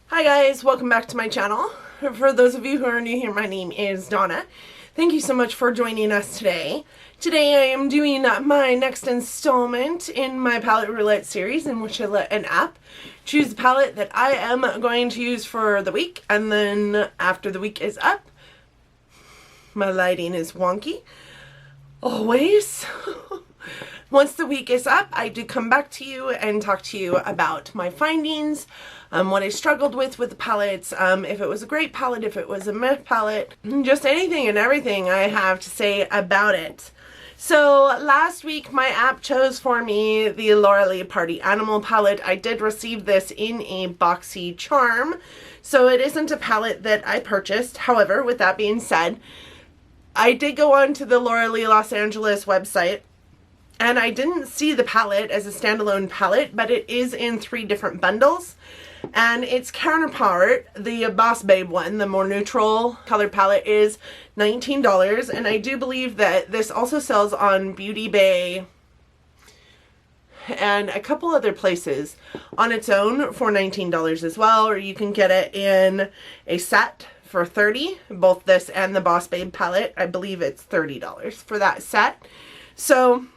Hi guys, welcome back to my channel. For those of you who are new here, my name is Donna. Thank you so much for joining us today. Today I am doing my next installment in my Palette Roulette series, in which I let an app choose the palette that I am going to use for the week, and then after the week is up, my lighting is wonky, always. Once the week is up, I do come back to you and talk to you about my findings, what I struggled with the palettes, if it was a great palette, if it was a meh palette, just anything and everything I have to say about it. So last week my app chose for me the Laura Lee Party Animal palette. I did receive this in a Boxy Charm, so it isn't a palette that I purchased. However, with that being said, I did go on to the Laura Lee Los Angeles website, and I didn't see the palette as a standalone palette, but it is in 3 different bundles. And its counterpart, the Boss Babe one, the more neutral color palette, is $19. And I do believe that this also sells on Beauty Bay and a couple other places on its own for $19 as well. Or you can get it in a set for $30. Both this and the Boss Babe palette, I believe it's $30 for that set. So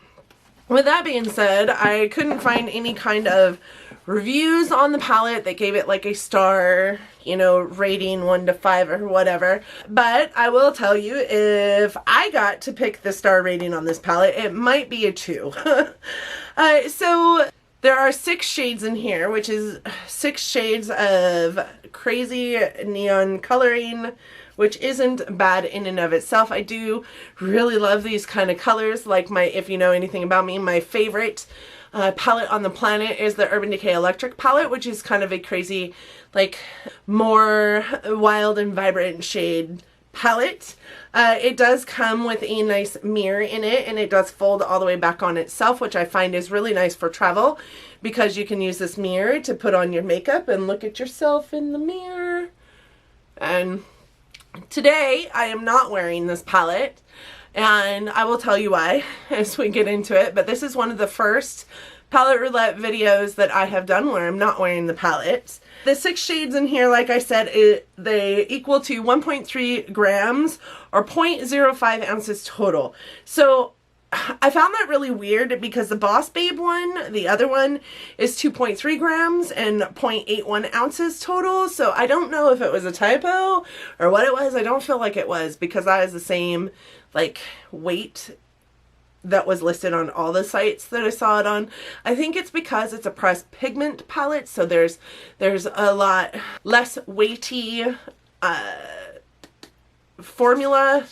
with that being said, I couldn't find any kind of reviews on the palette that gave it like a star, you know, rating 1 to 5 or whatever. But I will tell you, if I got to pick the star rating on this palette, it might be a 2. So there are 6 shades in here, which is 6 shades of crazy neon coloring, which isn't bad in and of itself. I do really love these kind of colors. Like if you know anything about me, my favorite palette on the planet is the Urban Decay Electric palette, which is kind of a crazy, like, more wild and vibrant shade palette. It does come with a nice mirror in it, and it does fold all the way back on itself, which I find is really nice for travel, because you can use this mirror to put on your makeup and look at yourself in the mirror. And today I am not wearing this palette, and I will tell you why as we get into it. But this is one of the first Palette Roulette videos that I have done where I'm not wearing the palette. The 6 shades in here, like I said, they equal to 1.3 grams or 0.05 ounces total. So I found that really weird, because the Boss Babe one, the other one, is 2.3 grams and 0.81 ounces total. So I don't know if it was a typo or what it was. I don't feel like it was, because that is the same like weight that was listed on all the sites that I saw it on. I think it's because it's a pressed pigment palette, so there's a lot less weighty formula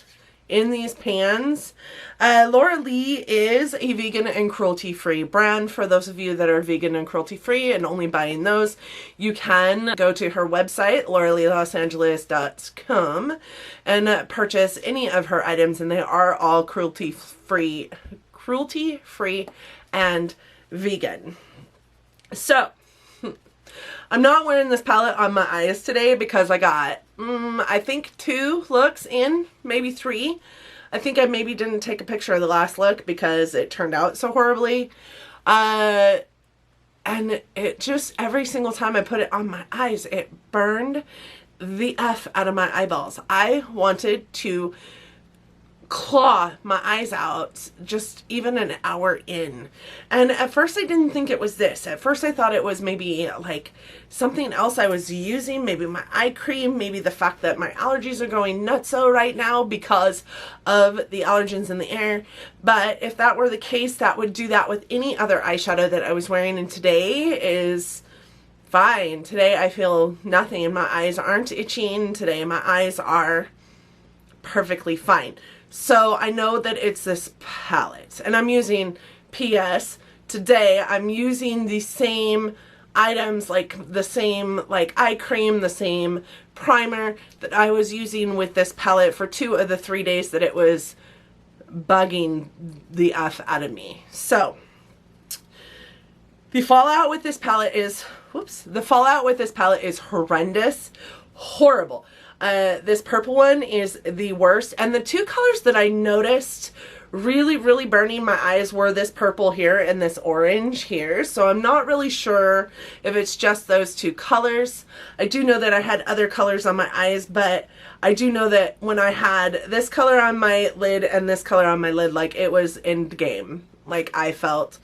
in these pans. Laura Lee is a vegan and cruelty-free brand. For those of you that are vegan and cruelty-free and only buying those, you can go to her website, lauraleelosangeles.com, and purchase any of her items, and they are all cruelty-free and vegan. So I'm not wearing this palette on my eyes today because I got, I think 2 looks in, maybe 3. I think I maybe didn't take a picture of the last look because it turned out so horribly. And it just, every single time I put it on my eyes, it burned the F out of my eyeballs. I wanted to claw my eyes out just even an hour in. And at first I didn't think it was this. At first I thought it was maybe like something else I was using, maybe my eye cream, maybe the fact that my allergies are going nutso right now because of the allergens in the air. But if that were the case, that would do that with any other eyeshadow that I was wearing, and today is fine. Today I feel nothing. My eyes aren't itching. Today my eyes are perfectly fine. So I know that it's this palette, and I'm using, P.S. today I'm using the same items, like the same like eye cream, the same primer that I was using with this palette for 2 of the 3 days that it was bugging the F out of me. So the fallout with this palette is, horrendous, horrible. This purple one is the worst, and the 2 colors that I noticed really burning my eyes were this purple here and this orange here. So I'm not really sure if it's just those two colors. I do know that I had other colors on my eyes, but I do know that when I had this color on my lid and this color on my lid, like it was end game. Like I felt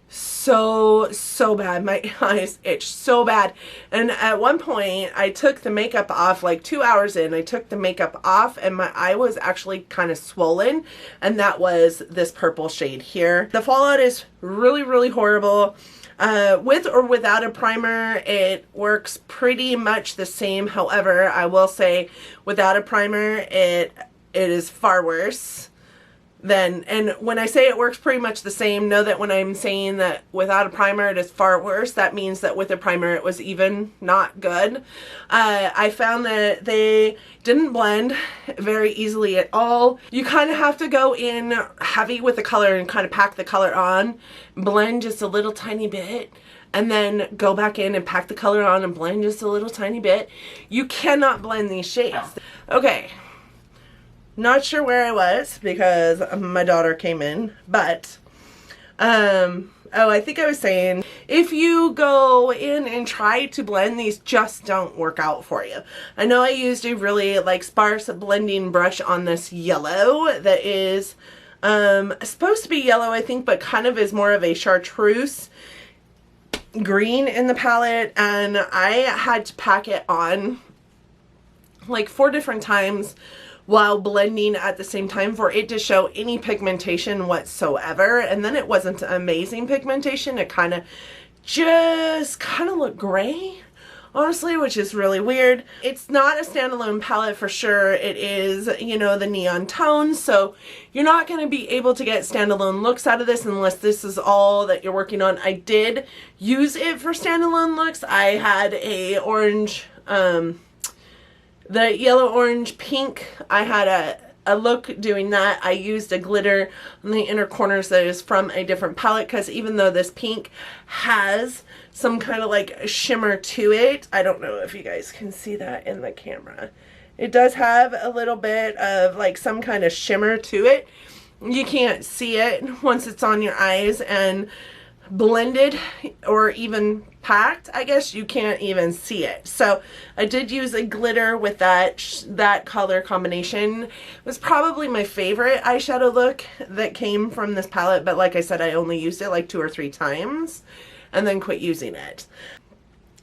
so bad. My eyes itched so bad. And at one point I took the makeup off, like 2 hours in, I took the makeup off and my eye was actually kind of swollen, and that was this purple shade here. The fallout is really horrible. With or without a primer, it works pretty much the same. However, I will say without a primer, it is far worse. And when I say it works pretty much the same, know that when I'm saying that without a primer it is far worse, that means that with a primer it was even not good. I found that they didn't blend very easily at all. You kind of have to go in heavy with the color and kind of pack the color on, blend just a little tiny bit, and then go back in and pack the color on and blend just a little tiny bit. You cannot blend these shades. Okay. Not sure where I was because my daughter came in, but, oh, I think I was saying, if you go in and try to blend, these just don't work out for you. I know I used a really like sparse blending brush on this yellow that is, supposed to be yellow, I think, but kind of is more of a chartreuse green in the palette, and I had to pack it on like 4 different times while blending at the same time for it to show any pigmentation whatsoever. And then it wasn't amazing pigmentation. It kind of looked gray, honestly, which is really weird. It's not a standalone palette for sure. It is, you know, the neon tones, so you're not going to be able to get standalone looks out of this unless this is all that you're working on. I did use it for standalone looks. I had a orange, the yellow, orange, pink. I had a look doing that. I used a glitter on the inner corners that is from a different palette, because even though this pink has some kind of like shimmer to it, I don't know if you guys can see that in the camera. It does have a little bit of like some kind of shimmer to it. You can't see it once it's on your eyes, and blended or even packed, I guess you can't even see it. So I did use a glitter with that color combination. It was probably my favorite eyeshadow look that came from this palette, but like I said, I only used it like 2 or 3 times and then quit using it.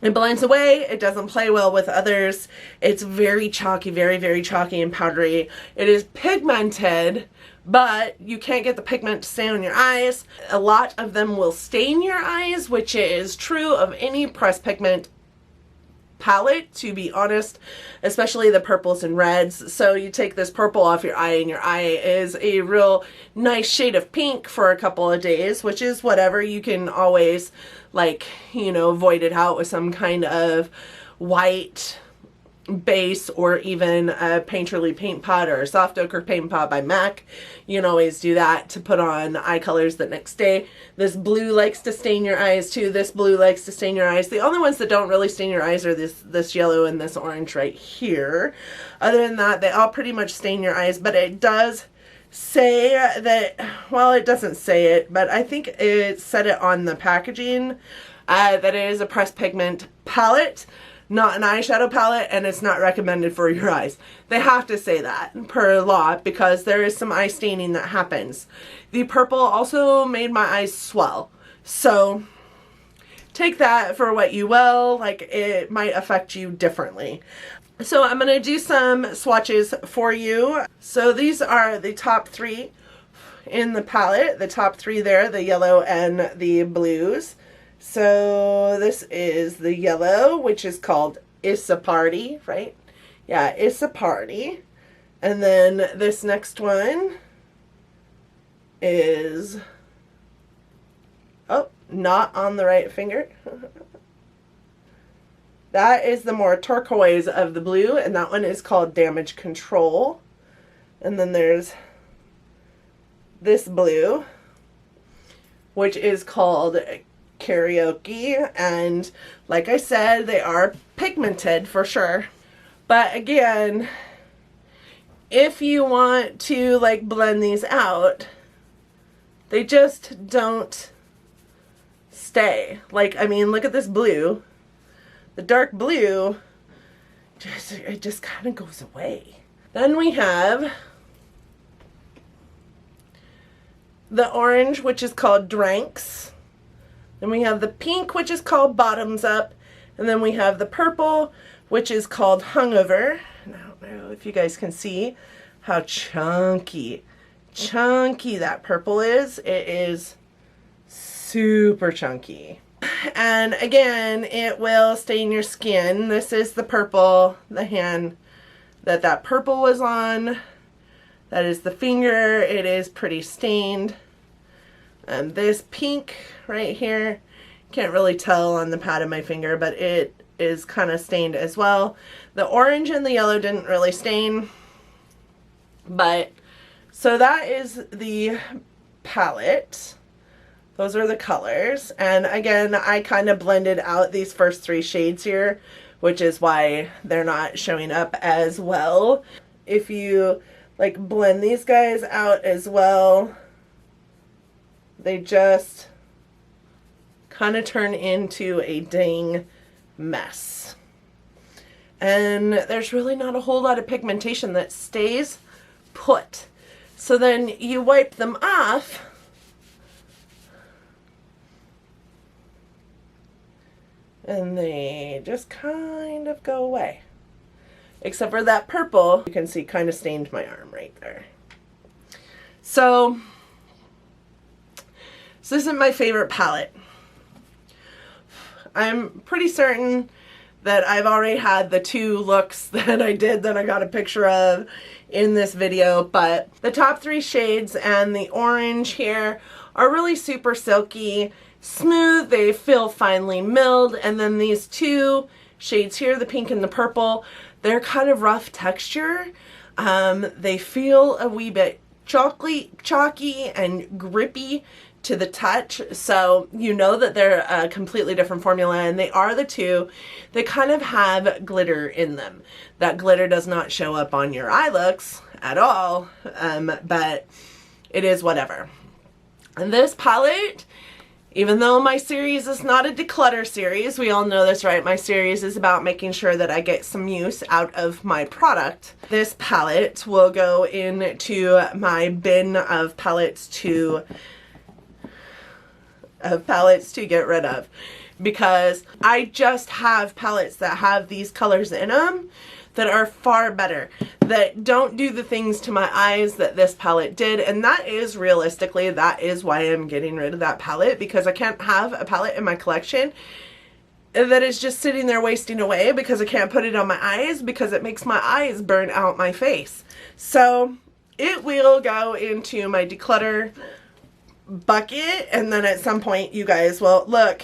It blends away. It doesn't play well with others. It's very chalky, very chalky and powdery. It is pigmented, but you can't get the pigment to stay on your eyes. A lot of them will stain your eyes, which is true of any pressed pigment palette, to be honest, especially the purples and reds. So you take this purple off your eye and your eye is a real nice shade of pink for a couple of days, which is whatever. You can always, like, you know, void it out with some kind of white base or even a Painterly paint pot or a soft ochre paint pot by MAC. You can always do that to put on eye colors the next day. This blue likes to stain your eyes too. This blue likes to stain your eyes. The only ones that don't really stain your eyes are this yellow and this orange right here. Other than that, they all pretty much stain your eyes, but it does say that, well, it doesn't say it, but I think it said it on the packaging, that it is a pressed pigment palette, not an eyeshadow palette, and it's not recommended for your eyes. They have to say that per law because there is some eye staining that happens. The purple also made my eyes swell, so take that for what you will. Like, it might affect you differently. So I'm going to do some swatches for you. So these are the top 3 in the palette. The top 3 there, the yellow and the blues. So this is the yellow, which is called It's a Party, right? Yeah, It's a Party. And then this next one is, oh, not on the right finger. That is the more turquoise of the blue, and that one is called Damage Control. And then there's this blue, which is called Karaoke, and like I said, they are pigmented for sure. But again, if you want to like blend these out, they just don't stay. Like, I mean, look at this blue. The dark blue, it just kind of goes away. Then we have the orange, which is called Dranks. Then we have the pink, which is called Bottoms Up. And then we have the purple, which is called Hungover. And I don't know if you guys can see how chunky that purple is. It is super chunky. And again, it will stain your skin. This is the purple, the hand that purple was on. That is the finger. It is pretty stained. And this pink right here, can't really tell on the pad of my finger, but it is kind of stained as well. The orange and the yellow didn't really stain. But, so that is the palette. Those are the colors. And again, I kind of blended out these first 3 shades here, which is why they're not showing up as well. If you like blend these guys out as well, they just kind of turn into a dang mess. And there's really not a whole lot of pigmentation that stays put. So then you wipe them off, and they just kind of go away. Except for that purple, you can see kind of stained my arm right there. So this isn't my favorite palette. I'm pretty certain that I've already had the 2 looks that I did that I got a picture of in this video, but the top 3 shades and the orange here are really super silky, smooth, they feel finely milled, and then these 2 shades here, the pink and the purple, they're kind of rough texture. They feel a wee bit chalky and grippy to the touch, so you know that they're a completely different formula, and they are the 2. They kind of have glitter in them. That glitter does not show up on your eye looks at all, but it is whatever. And this palette, even though my series is not a declutter series, we all know this, right? My series is about making sure that I get some use out of my product. This palette will go into my bin of palettes to get rid of, because I just have palettes that have these colors in them that are far better, that don't do the things to my eyes that this palette did. And that is realistically, that is why I'm getting rid of that palette, because I can't have a palette in my collection that is just sitting there wasting away because I can't put it on my eyes, because it makes my eyes burn out my face. So it will go into my declutter bucket, and then at some point you guys will look,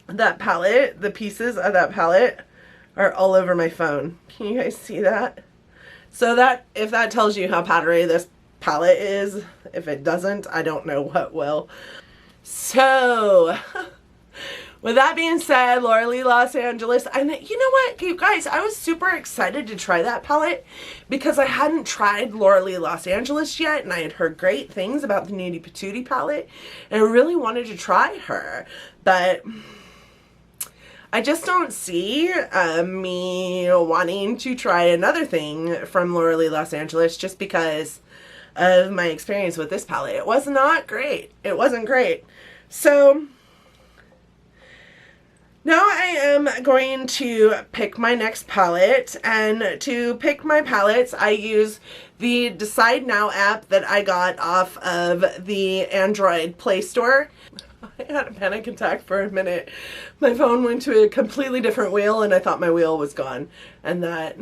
that palette, the pieces of that palette are all over my phone. Can you guys see that? So that, if that tells you how powdery this palette is, if it doesn't, I don't know what will. So with that being said, Laura Lee Los Angeles, and you know what, you guys, I was super excited to try that palette because I hadn't tried Laura Lee Los Angeles yet, and I had heard great things about the Nudie Patootie palette, and I really wanted to try her, but I just don't see me wanting to try another thing from Laura Lee Los Angeles just because of my experience with this palette. It was not great. It wasn't great. So now I am going to pick my next palette, and to pick my palettes I use the Decide Now app that I got off of the Android Play Store. I had a panic attack for a minute. My phone went to a completely different wheel and I thought my wheel was gone, and that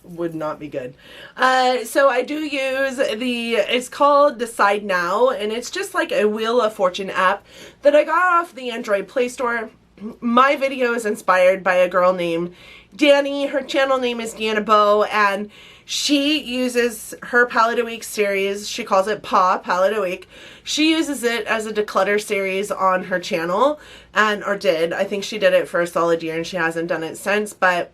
would not be good. So I do use it's called Decide Now, and it's just like a Wheel of Fortune app that I got off the Android Play Store. My video is inspired by a girl named Danny. Her channel name is Deanna Bow, and she uses her Palette a Week series. She calls it P.A.W. Palette a Week. She uses it as a declutter series on her channel, or did. I think she did it for a solid year and she hasn't done it since, but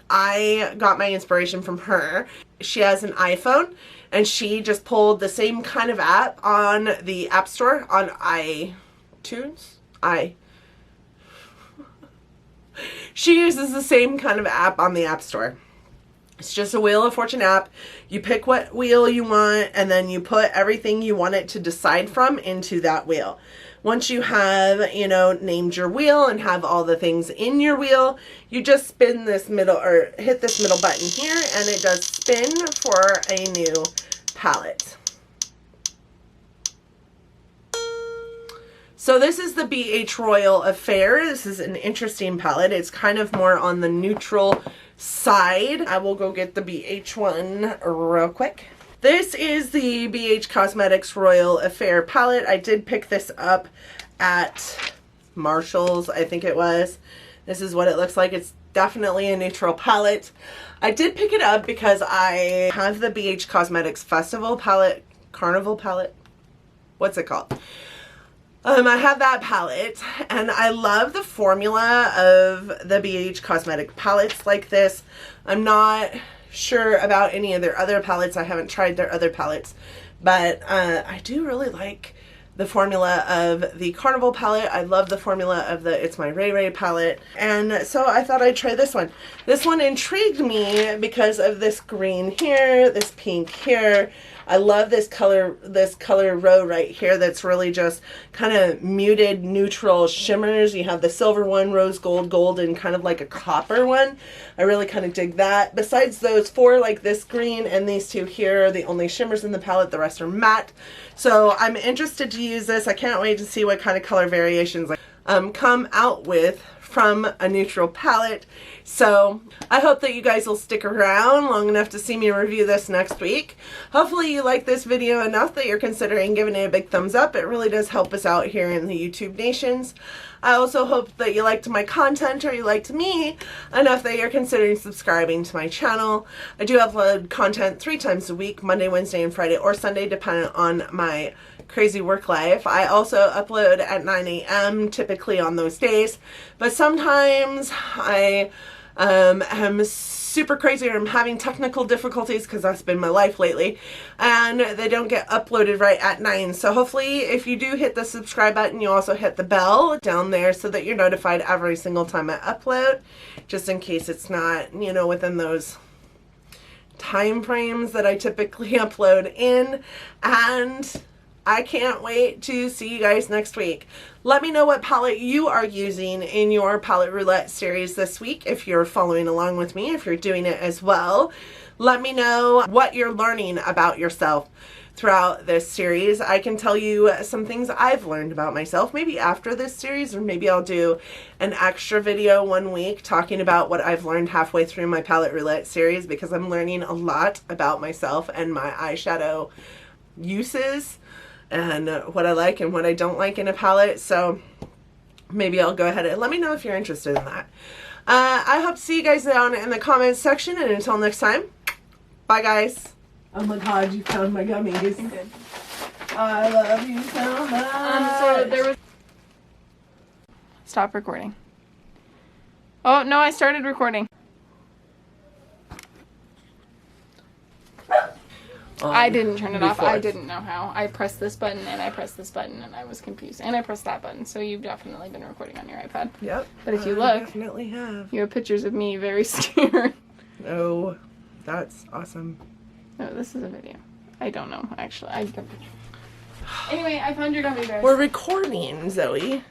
I got my inspiration from her. She has an iPhone, and she just pulled the same kind of app on the App Store on iTunes. She uses the same kind of app on the App Store. It's just a Wheel of Fortune app. You pick what wheel you want, and then you put everything you want it to decide from into that wheel. Once you have, you know, named your wheel and have all the things in your wheel, you just spin this middle, or hit this middle button here, and it does spin for a new palette. So this is the BH Royal Affair. This is an interesting palette. It's kind of more on the neutral side. I will go get the BH one real quick. This is the BH Cosmetics Royal Affair palette. I did pick this up at Marshall's, I think it was. This is what it looks like. It's definitely a neutral palette. I did pick it up because I have the BH Cosmetics Festival palette, Carnival palette. What's it called? I have that palette, and I love the formula of the BH Cosmetic palettes like this. I'm not sure about any of their other palettes. I haven't tried their other palettes, but I do really like the formula of the Carnival palette. I love the formula of the It's My Ray Ray palette, and so I thought I'd try this one. This one intrigued me because of this green here, this pink here. I love this color row right here that's really just kind of muted neutral shimmers. You have the silver one, rose gold, gold, and kind of like a copper one. I really kind of dig that. Besides those four, like this green and these two here are the only shimmers in the palette. The rest are matte. So I'm interested to use this. I can't wait to see what kind of color variations I come out with from a neutral palette. So I hope that you guys will stick around long enough to see me review this next week. Hopefully you like this video enough that you're considering giving it a big thumbs up. It really does help us out here in the YouTube nations. I also hope that you liked my content, or you liked me enough that you're considering subscribing to my channel. I do upload content 3 times a week, Monday, Wednesday, and Friday, or Sunday, depending on my crazy work life. I also upload at 9 a.m. typically on those days, but sometimes I am super crazy, or I'm having technical difficulties, because that's been my life lately, and they don't get uploaded right at 9. So hopefully if you do hit the subscribe button, you also hit the bell down there so that you're notified every single time I upload, just in case it's not, you know, within those time frames that I typically upload in. And I can't wait to see you guys next week. Let me know what palette you are using in your Palette Roulette series this week, if you're following along with me, if you're doing it as well. Let me know what you're learning about yourself throughout this series. I can tell you some things I've learned about myself, maybe after this series, or maybe I'll do an extra video one week talking about what I've learned halfway through my Palette Roulette series, because I'm learning a lot about myself and my eyeshadow uses, and what I like and what I don't like in a palette. So maybe I'll go ahead and let me know if you're interested in that. I hope to see you guys down in the comments section, and until next time, bye guys. Oh my god, you found my gummies. I did. I love you so much. So there was... Stop recording. Oh no, I started recording. I didn't turn it off. I didn't know how. I pressed this button and I pressed this button and I was confused. And I pressed that button. So you've definitely been recording on your iPad. Yep. But if you look, definitely have. You have pictures of me very scared. Oh, that's awesome. No, this is a video. I don't know, actually. Anyway, I found your gummy bears. We're recording, Zoe.